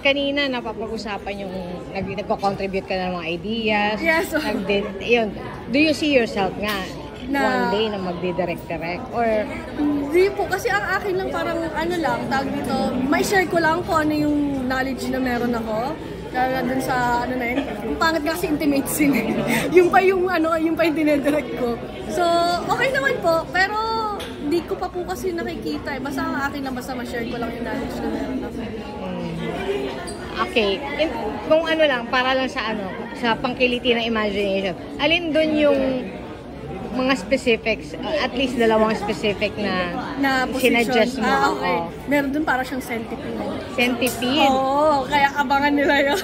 kanina napapag-usapan yung nagko-contribute ka ng mga ideas. Yes. Yun. Do you see yourself nga one day na magdidirect-direct? Or hindi po, kasi ang akin lang parang ano lang, tawag dito, may share ko lang kung ano yung knowledge na meron ako. Kaya dun sa ano na yun, yung pangit kasi intimate scene. yung pa yung dinedirect ko. So, okay naman po, pero hindi ko pa po kasi nakikita eh. Basta ang akin lang, basta ma-share ko lang yung knowledge na meron ako. Okay. Kung ano lang, para lang sa pangkiliti ng imagination, alin dun yung mga specifics, at least dalawang specific na sinadjust mo? Okay. Meron dun para siyang centipede. Centipede? Oo, kaya abangan nila yun.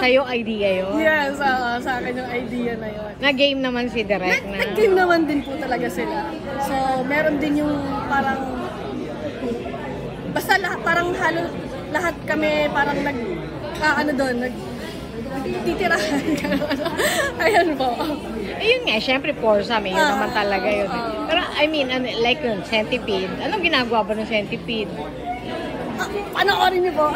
Sa'yo idea yun? Yes, sa akin yung idea na yun. Na-game naman si Direk na? Nag-game naman din po talaga sila. So, meron din yung parang, basta parang lahat kami parang titirahan ka. Ayan po. Yun nga, syempre foursome, yun naman talaga yun. Pero I mean, like yun, centipede. Anong ginagawa ba ng centipede? Panoorin niyo po.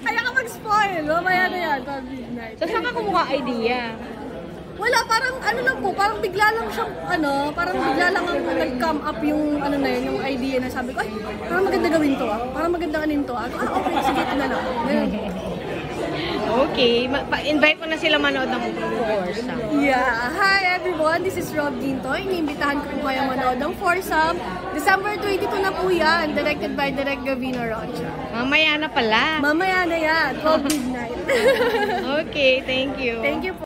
Kaya ka mag-spoil. Mamaya na yan, pag midnight. So, saan ka kumuha idea? Wala, parang lang po, parang bigla lang siya, parang bigla lang ang nag-come up yung, yung idea na sabi ko, ay, parang maganda gawin to parang maganda kanin to okay, sige, ito na lang. Okay, invite mo na sila manood ng Foursome. Yeah, hi everyone, this is Rob Ginto. Iniimbitahan ko po kayo manood ng Foursome. December 22 na po yan, directed by Direk Gavino Rocha. Mamaya na pala. Mamaya na yan, 12 midnight. Okay, thank you. Thank you po.